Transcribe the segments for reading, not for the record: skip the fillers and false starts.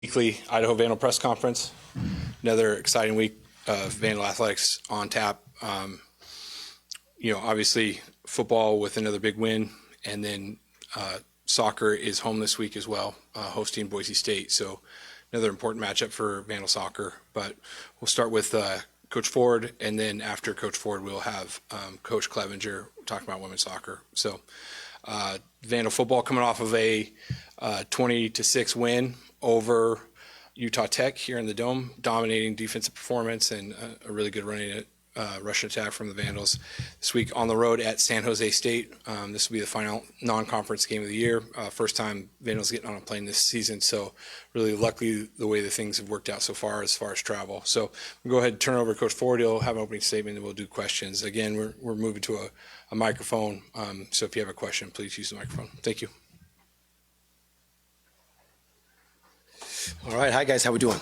Weekly Idaho Vandal press conference. Another exciting week of Vandal athletics on tap. Obviously football with another big win, and then soccer is home this week as well, hosting Boise State. So another important matchup for Vandal soccer. But we'll start with Coach Ford, and then after Coach Ford, we'll have Coach Clevenger talking about women's soccer. So Vandal football coming off of a 20-6 win over Utah Tech here in the Dome, dominating defensive performance and a really good rushing attack from the Vandals. This week on the road at San Jose State. This will be the final non-conference game of the year. First time Vandals getting on a plane this season, so really lucky the way the things have worked out so far as travel. So we'll go ahead and turn it over to Coach Ford. He'll have an opening statement and we'll do questions. Again, we're moving to a microphone, so if you have a question, please use the microphone. Thank you. All right. Hi, guys. How we doing?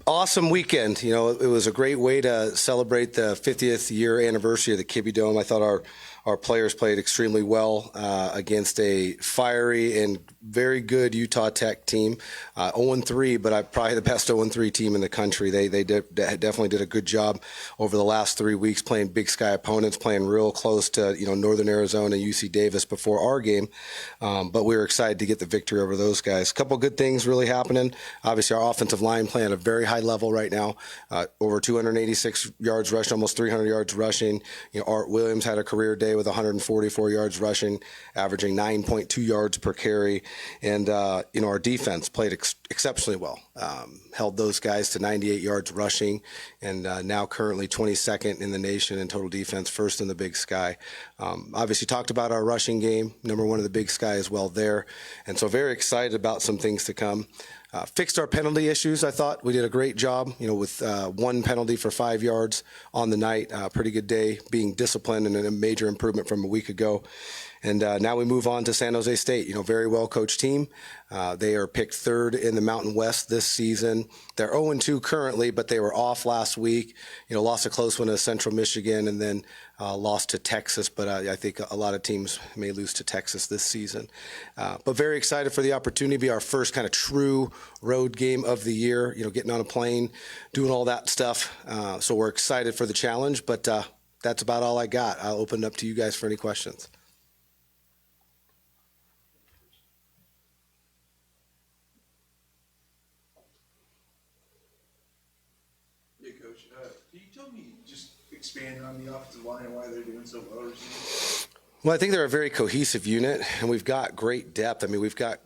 Awesome weekend. It was a great way to celebrate the 50th year anniversary of the Kibbie Dome. I thought our players played extremely well against a fiery and very good Utah Tech team. 0-3, but probably the best 0-3 team in the country. They definitely did a good job over the last 3 weeks playing Big Sky opponents, playing real close to Northern Arizona, UC Davis before our game. But we were excited to get the victory over those guys. A couple good things really happening. Obviously, our offensive line playing at a very high level right now. Over 286 yards rushing, almost 300 yards rushing. Art Williams had a career day with 144 yards rushing, averaging 9.2 yards per carry. And, our defense played exceptionally well, held those guys to 98 yards rushing, and now currently 22nd in the nation in total defense, first in the Big Sky. Obviously talked about our rushing game, number one in the Big Sky as well there. And so very excited about some things to come. Fixed our penalty issues. I thought we did a great job, with one penalty for 5 yards on the night. Pretty good day, being disciplined, and a major improvement from a week ago. And now we move on to San Jose State, very well-coached team. They are picked third in the Mountain West this season. They're 0-2 currently, but they were off last week. Lost a close one to Central Michigan, and then lost to Texas. But I think a lot of teams may lose to Texas this season. But very excited for the opportunity to be our first kind of true road game of the year, getting on a plane, doing all that stuff. So we're excited for the challenge, but that's about all I got. I'll open it up to you guys for any questions. Can you tell me, just expand on the offensive line and why they're doing so well recently? Well, I think they're a very cohesive unit, and we've got great depth. I mean, we've got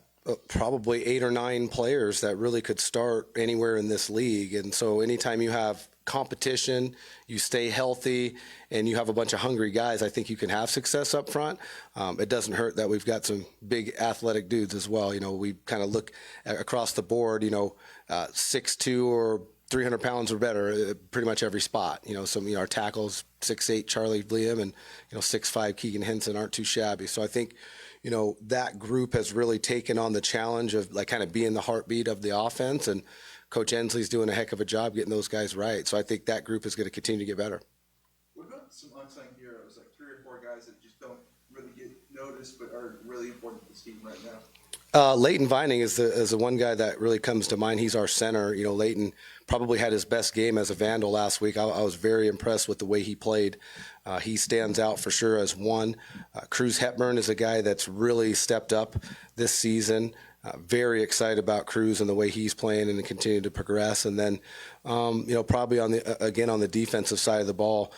probably 8 or 9 players that really could start anywhere in this league. And so anytime you have competition, you stay healthy, and you have a bunch of hungry guys, I think you can have success up front. It doesn't hurt that we've got some big athletic dudes as well. We kind of look across the board, 6'2" or 300 pounds or better, pretty much every spot. Our tackles, 6'8" Charlie Liam and 6'5" Keegan Henson aren't too shabby. So I think that group has really taken on the challenge of kind of being the heartbeat of the offense, and Coach Ensley's doing a heck of a job getting those guys right. So I think that group is going to continue to get better. What about some unsung heroes, like 3 or 4 guys that just don't really get noticed but are really important to this team right now? Leighton Vining is the one guy that really comes to mind. He's our center. Leighton probably had his best game as a Vandal last week. I was very impressed with the way he played. He stands out for sure as one. Cruz Hepburn is a guy that's really stepped up this season. Very excited about Cruz and the way he's playing and continue to progress. And then, probably on the defensive side of the ball,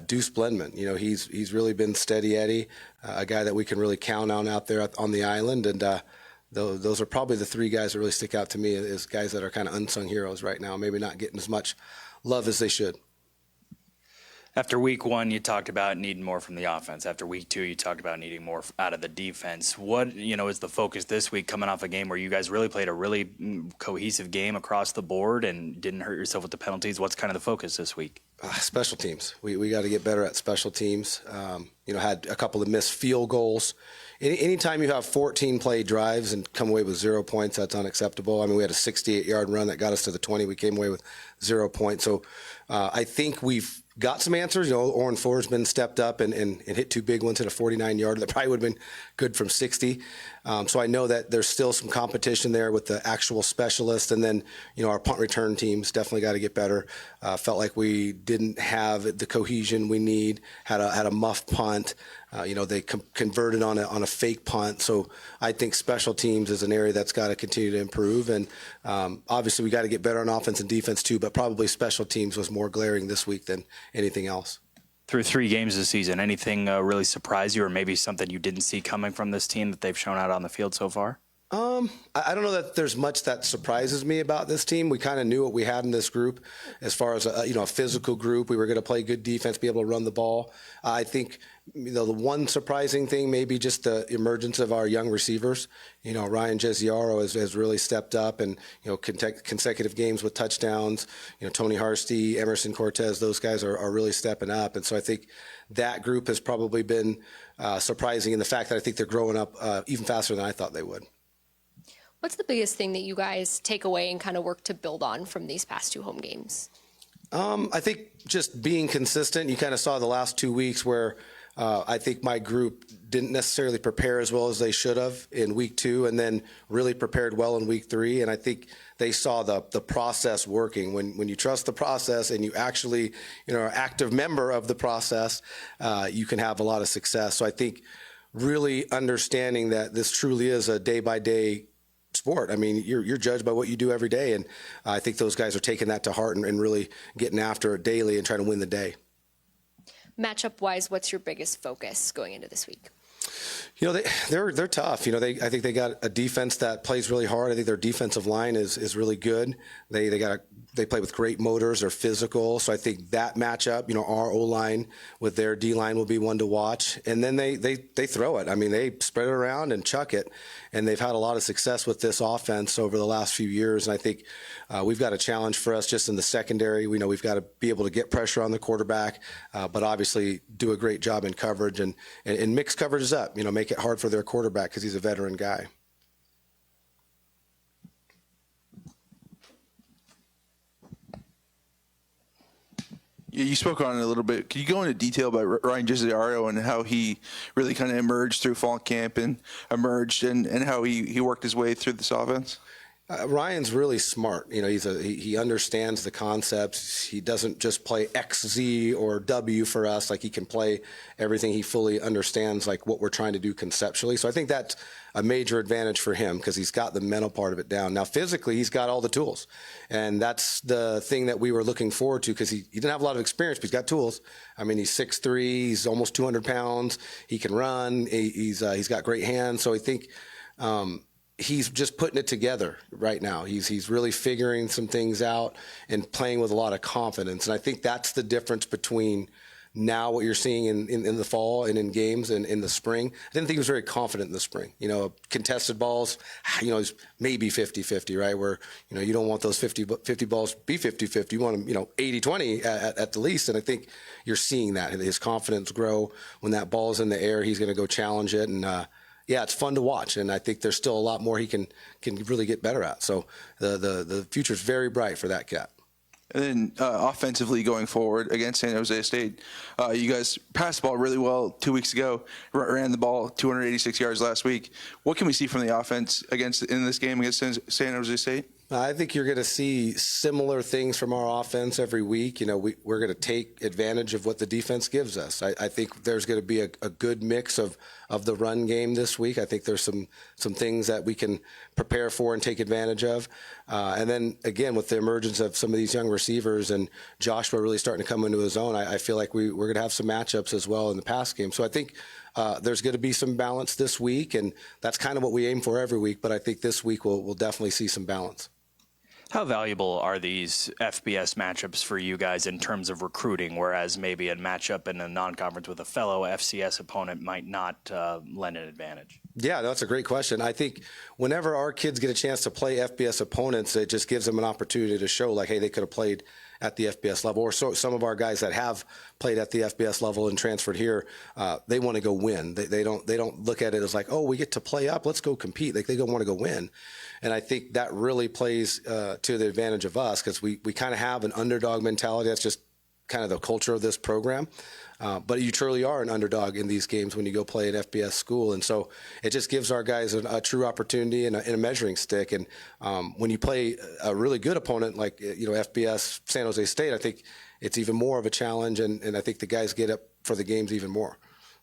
Deuce Blendman. He's really been steady Eddie, a guy that we can really count on out there on the island. And those are probably the 3 guys that really stick out to me as guys that are kind of unsung heroes right now, maybe not getting as much love as they should. After week 1, you talked about needing more from the offense. After week 2, you talked about needing more out of the defense. What, is the focus this week, coming off a game where you guys really played a really cohesive game across the board and didn't hurt yourself with the penalties? What's kind of the focus this week? Special teams. We got to get better at special teams. Had a couple of missed field goals anytime you have 14 play drives and come away with 0 points, that's unacceptable. I mean, we had a 68-yard run that got us to the 20. We came away with 0 points. So I think we've got some answers. You know, Oren Ford's been stepped up and hit 2 big ones, hit a 49-yarder that probably would have been good from 60. So I know that there's still some competition there with the actual specialists. And then, you know, our punt return teams definitely got to get better. Felt like we didn't have the cohesion we need, had a muff punt. You know, they converted on a fake punt. So I think special teams is an area that's got to continue to improve. And obviously we got to get better on offense and defense too, but probably special teams was more glaring this week than anything else. Through 3 games this season, anything really surprise you, or maybe something you didn't see coming from this team that they've shown out on the field so far? I don't know that there's much that surprises me about this team. We kind of knew what we had in this group as far as a physical group. We were going to play good defense, be able to run the ball. I think, you know, the one surprising thing may be just the emergence of our young receivers. You know, Ryan Jezioro has really stepped up, and, you know, consecutive games with touchdowns. You know, Tony Harsty, Emerson Cortez, those guys are really stepping up. And so I think that group has probably been surprising in the fact that I think they're growing up even faster than I thought they would. What's the biggest thing that you guys take away and kind of work to build on from these past 2 home games? I think just being consistent. You kind of saw the last 2 weeks where I think my group didn't necessarily prepare as well as they should have in week 2, and then really prepared well in week 3. And I think they saw the process working. When you trust the process and you actually, you know, are an active member of the process, you can have a lot of success. So I think really understanding that this truly is a day-by-day sport. I mean, you're judged by what you do every day, and I think those guys are taking that to heart and really getting after it daily and trying to win the day. Matchup-wise, what's your biggest focus going into this week? You know, they're tough. You know, I think they got a defense that plays really hard. I think their defensive line is really good. They play with great motors. They're physical. So I think that matchup, you know, our O-line with their D-line will be one to watch. And then they throw it. I mean, they spread it around and chuck it. And they've had a lot of success with this offense over the last few years. And I think we've got a challenge for us just in the secondary. We know we've got to be able to get pressure on the quarterback, but obviously do a great job in coverage and mix coverages up, you know, make it hard for their quarterback because he's a veteran guy. Yeah, you spoke on it a little bit. Can you go into detail about Ryan Jezioro and how he really kind of emerged through fall camp and emerged and how he worked his way through this offense? Ryan's really smart. You know, he understands the concepts. He doesn't just play X, Z, or W for us. Like, he can play everything. He fully understands, like, what we're trying to do conceptually. So I think that's a major advantage for him because he's got the mental part of it down. Now, physically, he's got all the tools. And that's the thing that we were looking forward to because he didn't have a lot of experience, but he's got tools. I mean, he's 6'3", he's almost 200 pounds. He can run. He's got great hands. So I think he's just putting it together right now. He's really figuring some things out and playing with a lot of confidence. And I think that's the difference between now what you're seeing in the fall and in games and in the spring. I didn't think he was very confident in the spring. You know, contested balls, you know, it's maybe 50-50, right? Where, you know, you don't want those 50 balls be 50-50. You want them, you know, 80-20 at the least. And I think you're seeing that. His confidence grow. When that ball's in the air, he's going to go challenge it. And, yeah, it's fun to watch, and I think there's still a lot more he can really get better at. So the future's very bright for that cat. And then offensively going forward against San Jose State, you guys passed the ball really well 2 weeks ago, ran the ball 286 yards last week. What can we see from the offense in this game against San Jose State? I think you're going to see similar things from our offense every week. You know, we're going to take advantage of what the defense gives us. I think there's going to be a good mix of the run game this week. I think there's some things that we can prepare for and take advantage of. And then, again, with the emergence of some of these young receivers and Joshua really starting to come into his own, I feel like we're going to have some matchups as well in the pass game. So I think there's going to be some balance this week, and that's kind of what we aim for every week. But I think this week we'll definitely see some balance. How valuable are these FBS matchups for you guys in terms of recruiting, whereas maybe a matchup in a non-conference with a fellow FCS opponent might not lend an advantage? Yeah, that's a great question. I think whenever our kids get a chance to play FBS opponents, it just gives them an opportunity to show, like, hey, they could have played at the FBS level, or so some of our guys that have played at the FBS level and transferred here, they want to go win. They don't look at it as like, oh, we get to play up, let's go compete. Like, they don't want to go win. And I think that really plays to the advantage of us, because we kind of have an underdog mentality. That's just kind of the culture of this program. But you truly are an underdog in these games when you go play at FBS school. And so it just gives our guys a true opportunity and a measuring stick. And when you play a really good opponent like, FBS San Jose State, I think it's even more of a challenge. And I think the guys get up for the games even more.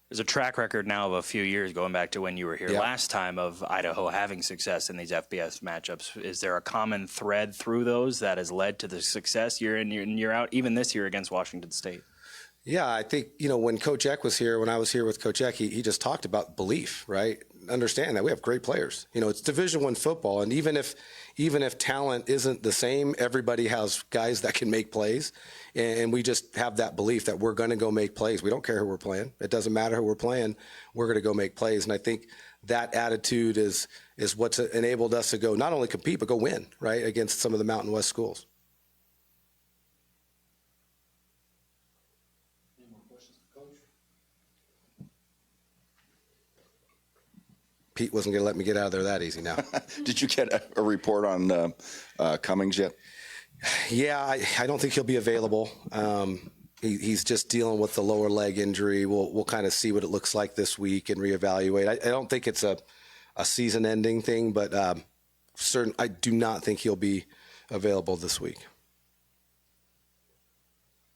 There's a track record now of a few years going back to when you were here last time of Idaho having success in these FBS matchups. Is there a common thread through those that has led to the success year in year out, even this year against Washington State? Yeah, I think, when Coach Eck was here, when I was here with Coach Eck, he just talked about belief, right? Understand that we have great players. It's Division I football, and even if talent isn't the same, everybody has guys that can make plays, and we just have that belief that we're going to go make plays. We don't care who we're playing. It doesn't matter who we're playing. We're going to go make plays, and I think that attitude is what's enabled us to go not only compete but go win, right, against some of the Mountain West schools. Pete wasn't going to let me get out of there that easy now. Did you get a report on Cummings yet? Yeah, I don't think he'll be available. He's just dealing with the lower leg injury. We'll kind of see what it looks like this week and reevaluate. I don't think it's a season-ending thing, but I do not think he'll be available this week.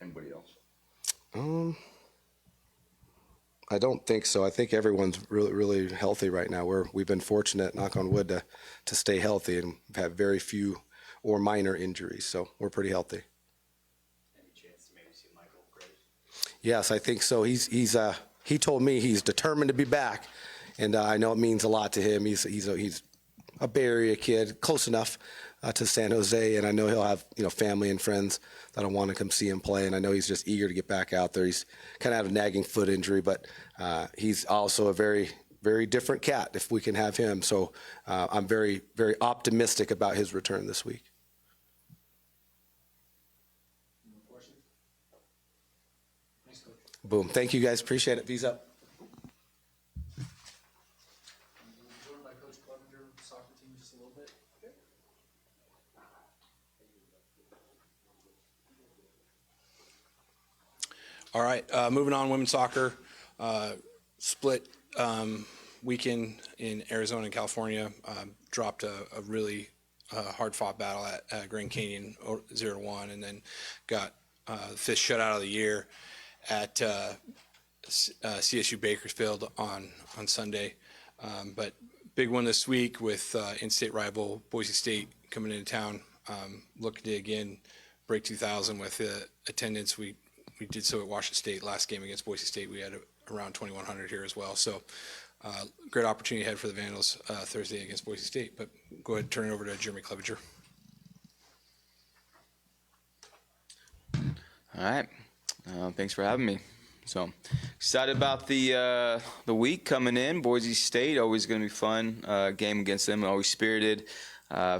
Anybody else? I don't think so. I think everyone's really, really healthy right now. We've been fortunate, knock on wood, to stay healthy, and have very few or minor injuries. So we're pretty healthy. Any chance to maybe see Michael Graves? Yes, I think so. He told me he's determined to be back, and I know it means a lot to him. He's a Bay Area kid, close enough to San Jose, and I know he'll have family and friends that'll want to come see him play, and I know he's just eager to get back out there. He's kind of had a nagging foot injury, but he's also a very, very different cat if we can have him. So I'm very, very optimistic about his return this week. Boom. Thank you, guys. Appreciate it. V's up. Joined by Coach Clevenger, soccer team, just a little bit. All right, moving on, women's soccer, split weekend in Arizona and California, dropped a really hard-fought battle at Grand Canyon 0-1, and then got the fifth shutout of the year at CSU Bakersfield on Sunday. But big one this week with in-state rival Boise State coming into town, looking to again break 2,000 with attendance. We did so at Washington State last game against Boise State. We had around 2,100 here as well. So great opportunity ahead for the Vandals Thursday against Boise State. But go ahead and turn it over to Jeremy Clevenger. All right. Thanks for having me. So excited about the week coming in. Boise State, always going to be fun. Game against them, always spirited,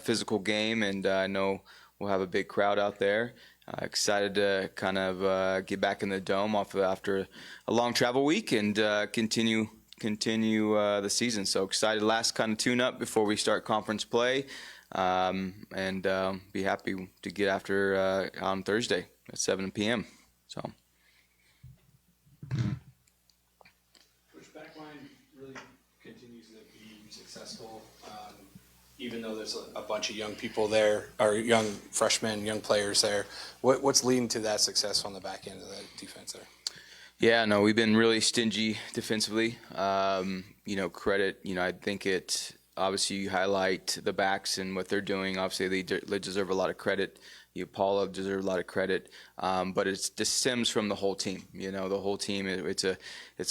physical game, and I know we'll have a big crowd out there. Excited to kind of get back in the dome after a long travel week and continue the season. So excited. Last kind of tune-up before we start conference play, and be happy to get after on Thursday at 7 p.m. So. Coach, backline really continues to be successful, even though there's a bunch of young people there, or young freshmen, young players there. What's leading to that success on the back end of the defense there? Yeah, no, we've been really stingy defensively. Credit, I think obviously you highlight the backs and what they're doing. Obviously, they deserve a lot of credit. Paula deserves a lot of credit, but it just stems from the whole team. The whole team. It's a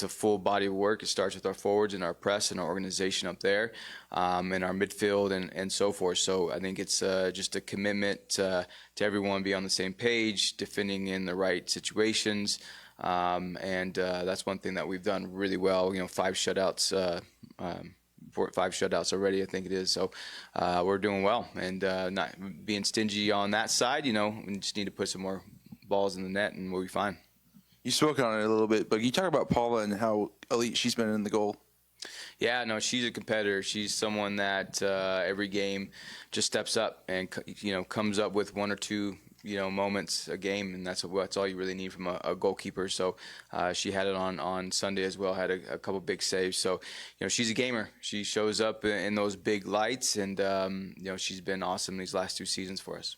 full body of work. It starts with our forwards and our press and our organization up there, and our midfield and so forth. So I think it's just a commitment to everyone be on the same page, defending in the right situations, and that's one thing that we've done really well. 5 shutouts 5 shutouts already, I think it is. So we're doing well, and not being stingy on that side. You know, we just need to put some more balls in the net, and we'll be fine. You spoke on it a little bit, but you talk about Paula and how elite she's been in the goal. Yeah, no, she's a competitor. She's someone that every game just steps up and comes up with 1 or 2 moments a game, and that's all you really need from a goalkeeper. So she had it on Sunday as well. Had a couple big saves. So she's a gamer. She shows up in those big lights, and she's been awesome these last 2 seasons for us.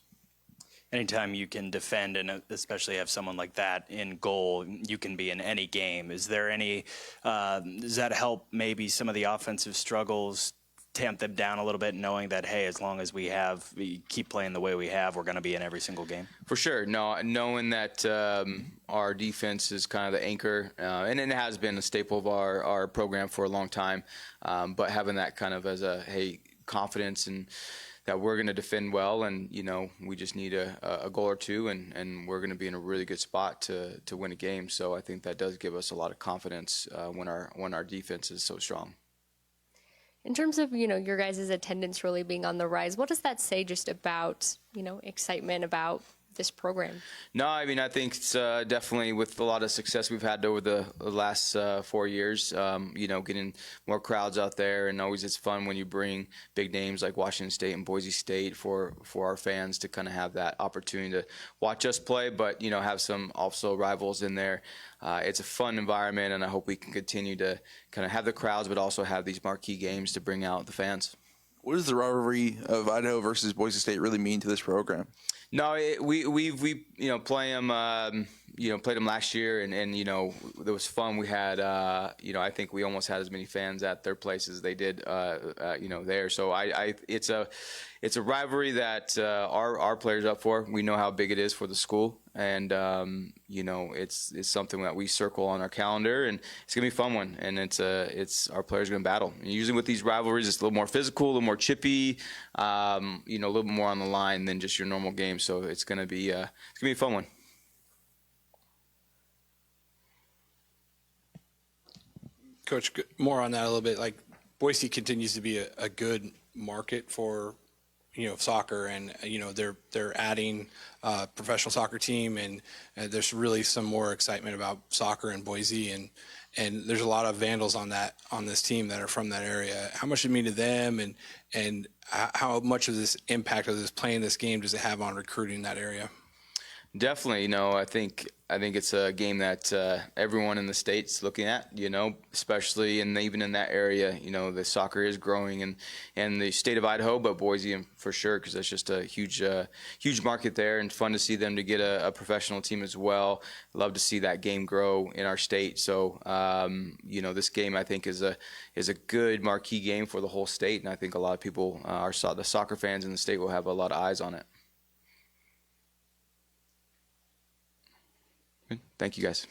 Anytime you can defend and especially have someone like that in goal, you can be in any game. Is there any, does that help maybe some of the offensive struggles, tamp them down a little bit, knowing that, hey, as long as we keep playing the way we have, we're going to be in every single game? For sure. No, knowing that our defense is kind of the anchor, and it has been a staple of our program for a long time, but having that kind of as confidence and that we're going to defend well, and we just need a goal or 2, and we're going to be in a really good spot to win a game. So I think that does give us a lot of confidence when our defense is so strong. In terms of your guys' attendance really being on the rise, what does that say just about excitement about this program? No, I mean, I think it's definitely with a lot of success we've had over the last 4 years, getting more crowds out there, and always it's fun when you bring big names like Washington State and Boise State for our fans to kind of have that opportunity to watch us play, but have some also rivals in there. It's a fun environment, and I hope we can continue to kind of have the crowds, but also have these marquee games to bring out the fans. What does the rivalry of Idaho versus Boise State really mean to this program? No, we play them. Played them last year, and it was fun. We had I think we almost had as many fans at their place as they did there. So it's a rivalry that our players up for. We know how big it is for the school, and it's something that we circle on our calendar, and it's gonna be a fun one. And it's our players are gonna battle. And usually with these rivalries, it's a little more physical, a little more chippy, a little bit more on the line than just your normal game. So it's gonna be a fun one. Coach, more on that a little bit. Like Boise continues to be a good market for soccer, and they're adding a professional soccer team, and there's really some more excitement about soccer in Boise, and there's a lot of Vandals on this team that are from that area. How much does it mean to them, and how much of this impact of this playing this game does it have on recruiting that area? Definitely, I think it's a game that everyone in the state's looking at, especially even in that area. The soccer is growing in the state of Idaho, but Boise for sure, because it's just a huge market there, and fun to see them to get a professional team as well. Love to see that game grow in our state. So, this game I think is a good marquee game for the whole state, and I think a lot of people, the soccer fans in the state, will have a lot of eyes on it. Thank you, guys.